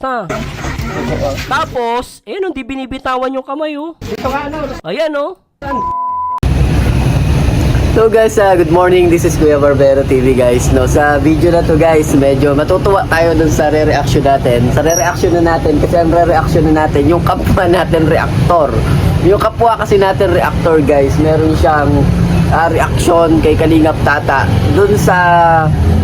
Krista. Tapos, di binibitawan yung kamay, oh. Ito nga, ano? Ayan, oh. So guys, good morning. This is Kuya Barbero TV guys. No, sa video na to guys, medyo matutuwa tayo dun sa re-reaction natin. Sa re-reaction na natin, kasi ang re-reaction na natin, yung kapwa natin reactor. Yung kapwa kasi natin reactor guys, meron siyang reaction kay Kalingap Tata dun sa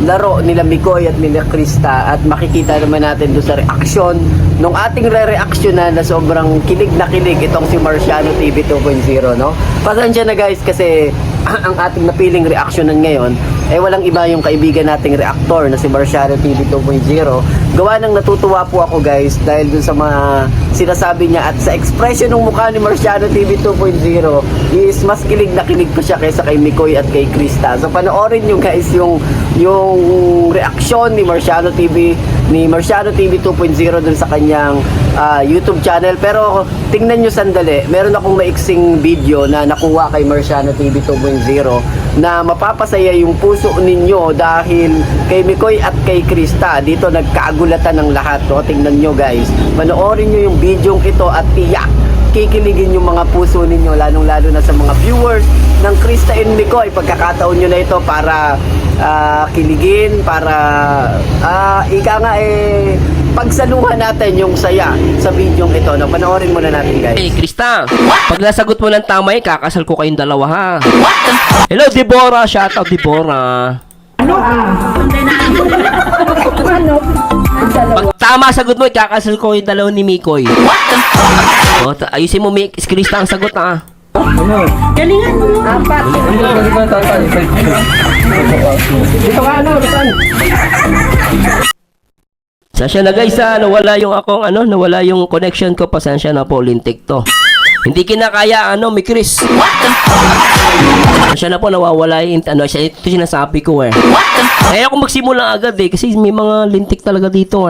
laro nila Mikoy at nila Krista, at makikita naman natin dun sa reaction nung ating re-reaction na sobrang kilig na kilig itong si Marciano TV 2.0, no? Pasensya na guys kasi ang ating napiling reactionan ngayon walang iba yung kaibigan nating reactor na si Marciano TV 2.0. Gawa ng natutuwa po ako guys dahil dun sa mga sinasabi niya at sa expression ng mukha ni Marciano TV 2.0 is mas kilig na kilig pa siya kaysa kay Mikoy at kay Krista. So panoorin nyo guys yung reaction ni Marciano TV 2.0 dun sa kanyang YouTube channel. Pero tingnan nyo sandali, meron akong maiksing video na nakuha kay Marciano TV 2.0 na mapapasaya yung puso ninyo dahil kay Mikoy at kay Krista dito nagkaagulatan ng lahat, no? Tingnan nyo guys, panoorin nyo yung video ito at tiyak kikiligin yung mga puso ninyo, lalong-lalo na sa mga viewers ng Krista and Mikoy. Pagkakataon nyo na ito para kiligin, para ika nga pagsaluhan natin yung saya sa video ito. No? Panoorin muna natin guys. Hey, Krista, pag nasagot mo ng tama, kakasal ko kayong dalawa, ha? Hello, Deborah. Shout out, Deborah. Pag tama sagot mo, kakasal ko yung dalawa ni Mikoy. O, ayusin mo, Krista, ang sagot, ha? Galingan mo. Apat. Ito nga, ano? Saan? Pasensya na guys, nawala yung connection ko. Pasensya na po, lintik to. Hindi kinakaya, may Chris. Pasensya na po, nawawala yung, ito sinasabi ko, Kaya ako magsimula agad, kasi may mga lintik talaga dito,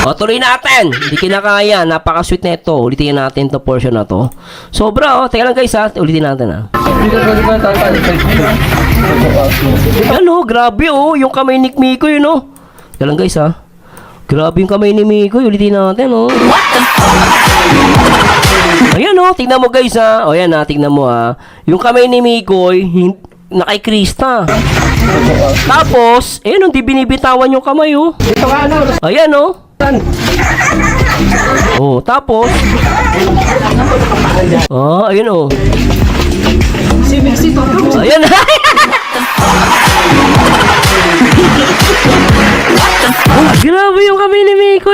O, tuloy natin. Hindi kinakaya, napaka-sweet na ito. Ulitin natin to portion na to. Sobra, teka lang guys, ulitin natin, Yan, grabe, yung kamay ni Miko, Teka lang guys, Grabe yung kamay ni Miko. Ulitin natin, Ayan, tingnan mo guys, Ayan, tingnan mo, Yung kamay ni Miko, na kay Krista. Tapos, hindi binibitawan yung kamay, Ito nga, ano? Ayan, Saan? Tapos, ayan, Si Mixi to. Ayan, grabe yung kamay ni Miko,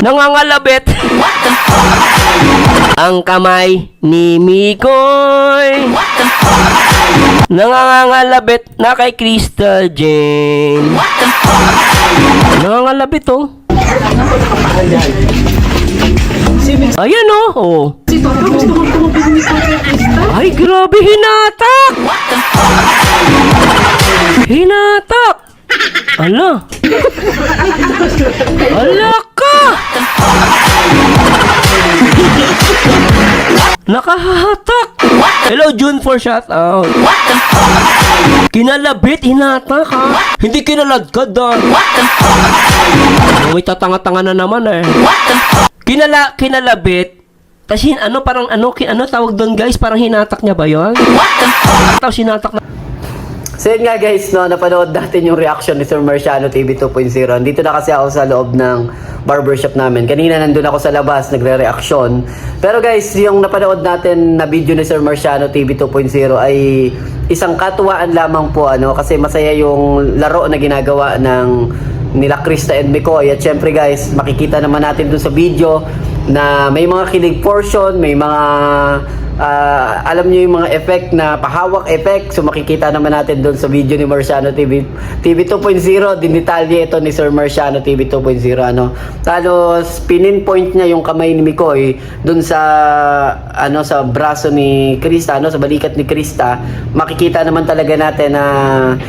Nangangalabit ang kamay ni Mikoy. Nangangalabit na kay Krista Jane. Nangangalabit, Si Mixi Ayan, to. Gusto ko tumupin sa Krista. Ay, grabe, hinatak! Hinatak! Ala! Ala ka! Nakahatak! Hello, June, for shout out. Kinalabit, hinatak, Hindi kinaladkad, May tatanga-tanga na naman, Kinalabit. Tas parang tawag doon guys, parang hinatak niya ba yun? Tapos hinatak na. So yun nga guys, napanood natin yung reaction ni Sir Marciano TV 2.0. Dito na kasi ako sa loob ng barbershop namin. Kanina nandun ako sa labas, nagre-reaction. Pero guys, yung napanood natin na video ni Sir Marciano TV 2.0 ay isang katuwaan lamang po, kasi masaya yung laro na ginagawa ng nila Krista and Mikoy. At syempre guys, makikita naman natin dun sa video na may mga kilig portion, may mga alam nyo yung mga effect na pahawak effect. So makikita naman natin doon sa video ni Marciano TV 2.0. Dinitalye ito ni Sir Marciano TV 2.0, Talos pininpoint niya yung kamay ni Mikoy doon sa sa braso ni Krista, sa balikat ni Krista. Makikita naman talaga natin na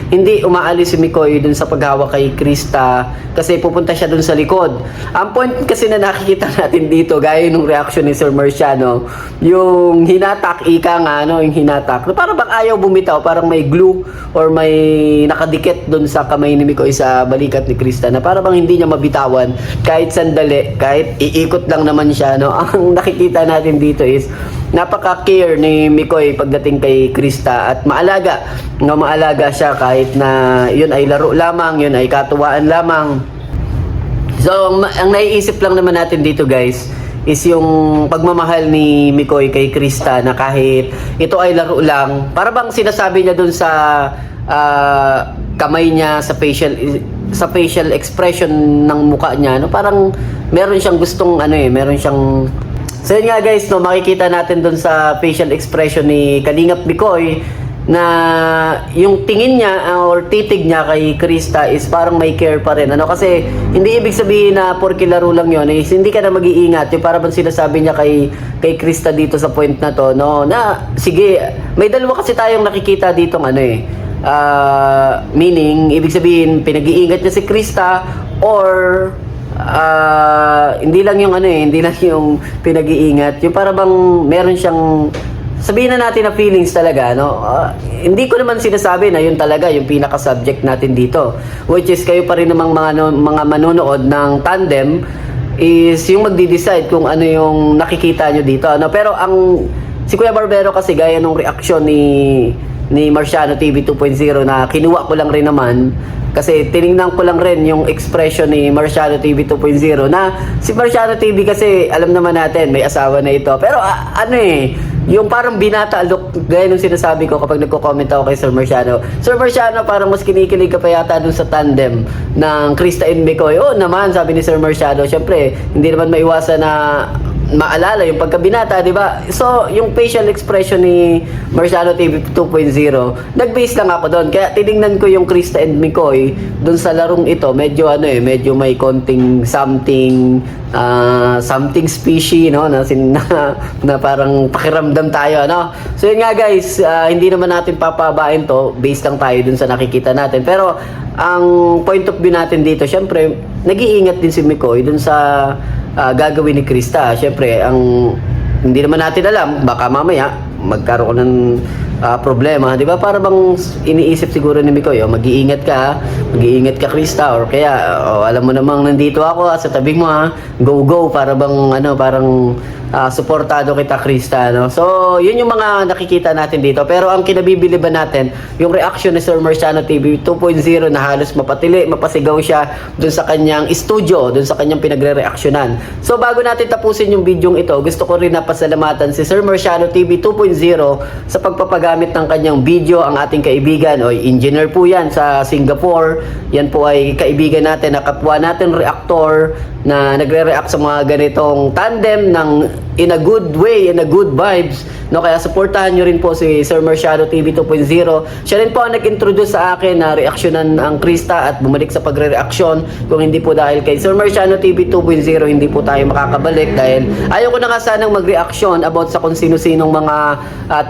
hindi umaalis si Mikoy doon sa paghawak kay Krista kasi pupunta siya doon sa likod. Ang point kasi na nakikita natin dito, gaya ng reaction ni Sir Marciano, yung hinatak, ika nga, no, yung hinatak. No, parang bang ayaw bumitaw, parang may glue or may nakadikit doon sa kamay ni Mikoy sa balikat ni Krista na parang bang hindi niya mabitawan kahit sandali, kahit iikot lang naman siya, no. Ang nakikita natin dito is napaka-care ni Mikoy pagdating kay Krista at maalaga siya kahit na yun ay laro lamang, yun ay katuwaan lamang. So, ang naiisip lang naman natin dito guys is yung pagmamahal ni Mikoy kay Krista na kahit ito ay laro lang, para bang sinasabi niya dun sa kamay niya, sa facial expression ng mukha niya, no? Parang meron siyang gustong meron siyang. So yun nga guys, no, makikita natin dun sa facial expression ni Kalingap Mikoy na yung tingin niya or titig niya kay Krista is parang may care pa rin. Kasi hindi ibig sabihin na porke laro lang yun is hindi ka na mag-iingat. Yung parang sinasabi niya kay Krista dito sa point na to, no, na sige, may dalawa kasi tayong nakikita dito meaning ibig sabihin pinag-iingat niya si Krista or hindi lang yung hindi lang yung pinag-iingat, yung para bang meron siyang, sabihin na natin na feelings talaga, no? Hindi ko naman sinasabi na yun talaga yung pinaka-subject natin dito, which is kayo pa rin namang mga manonood ng tandem is yung magdi-decide kung ano yung nakikita nyo dito, no? Pero si Kuya Barbero kasi gaya nung reaksyon ni Marciano TV 2.0 na kinuha ko lang rin naman kasi tiningnan ko lang rin yung expression ni Marciano TV 2.0 na si Marciano TV kasi alam naman natin may asawa na ito, pero yung parang binata look, gaya nung sinasabi ko kapag nagko-comment ako kay Sir Marciano. Sir Marciano, parang mas kinikilig ka pa yata dun sa tandem ng Krista and Mikoy. Oo naman, sabi ni Sir Marciano. Siyempre, hindi naman maiwasan na maalala yung pagkabinata, di ba? So, yung facial expression ni Marciano TV 2.0, nag-base lang ako doon. Kaya tiningnan ko yung Krista and Mikoy doon sa larong ito, medyo medyo may konting something species, no, na parang pakiramdam tayo, no. So yun nga guys, hindi naman natin papabain to, based lang tayo dun sa nakikita natin. Pero ang point of view natin dito, syempre nag-iingat din si Mikoy dun sa gagawin ni Krista. Syempre, hindi naman natin alam, baka mamaya magkaroon ng problema, di ba? Para bang iniisip siguro ni Mikoy, mag-iingat ka Krista, or kaya alam mo namang nandito ako sa tabi mo, go, para bang parang suportado kita Krista, no? So yun yung mga nakikita natin dito, pero ang kinabibiliban natin yung reaction ni Sir Marciano TV 2.0 na halos mapasigaw siya dun sa kanyang studio, dun sa kanyang pinagre-reaksyonan. So bago natin tapusin yung video ito, gusto ko rin na pasalamatan si Sir Marciano TV 2.0 sa pagpapagamit ng kanyang video. Ang ating kaibigan, engineer po yan sa Singapore, yan po ay kaibigan natin, nakapwa natin reactor na nagre-react sa mga ganitong tandem in a good way, in a good vibes, no? Kaya supportahan nyo rin po si Sir Marciano TV 2.0. Siya rin po ang nag-introduce sa akin na reaksyonan ang Krista at bumalik sa pagre-reaksyon. Kung hindi po dahil kay Sir Marciano TV 2.0, hindi po tayo makakabalik dahil ayaw ko na nga sanang mag-reaksyon about sa kung sino-sinong mga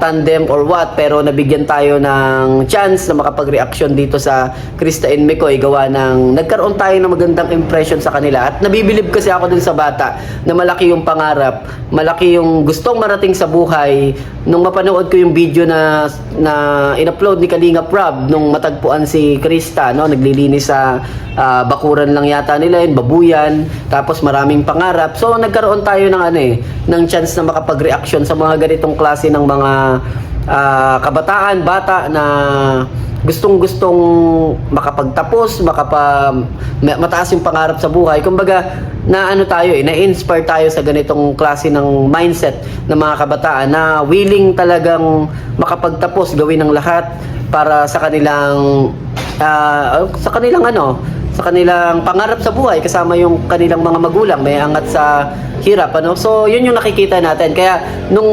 tandem or what, pero nabigyan tayo ng chance na makapag-reaksyon dito sa Krista and Mikoy gawa ng nagkaroon tayo ng magandang impression sa kanila. At nabibilib kasi ako dun sa bata na malaki yung pangarap, malaki yung gustong marating sa buhay. Nung mapanood ko yung video na in-upload ni Kalingap Rob nung matagpuan si Krista, no, naglilinis sa bakuran lang yata nila yun, babuyan, tapos maraming pangarap. So nagkaroon tayo ng chance na makapag-reaction sa mga ganitong klase ng mga kabataan, bata na gustong-gustong makapagtapos, mataas yung pangarap sa buhay. Kumbaga, na-inspire tayo sa ganitong klase ng mindset ng mga kabataan na willing talagang makapagtapos, gawin ng lahat para sa kanilang sa kanilang pangarap sa buhay, kasama yung kanilang mga magulang, may angat sa hirap, So, yun yung nakikita natin. Kaya, nung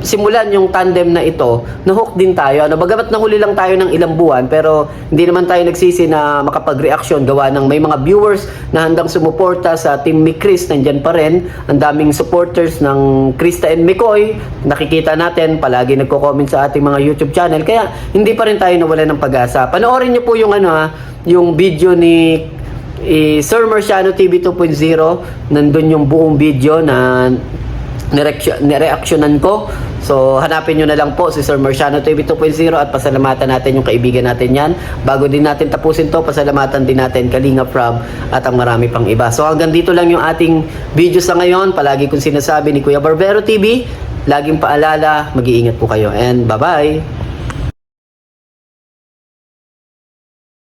simulan yung tandem na ito, nahook din tayo. Bagamat nahuli lang tayo ng ilang buwan, pero hindi naman tayo nagsisi na makapag-reaction gawa ng may mga viewers na handang sumuporta sa Team Mikris, nandyan pa rin. Ang daming supporters ng Krista and Mikoy, nakikita natin, palagi nagko-comment sa ating mga YouTube channel. Kaya, hindi pa rin tayo nawalan ng pag-asa. Panoorin niyo po yung yung video ni Sir Marciano TV 2.0. Nandun yung buong video na nireaksyonan ko. So, hanapin nyo na lang po si Sir Marciano TV 2.0 at pasalamatan natin yung kaibigan natin yan. Bago din natin tapusin to, pasalamatan din natin Kalinga Prab at ang marami pang iba. So, hanggang dito lang yung ating video sa ngayon. Palagi kong sinasabi ni Kuya Barbero TV, laging paalala, mag-iingat po kayo. And bye-bye!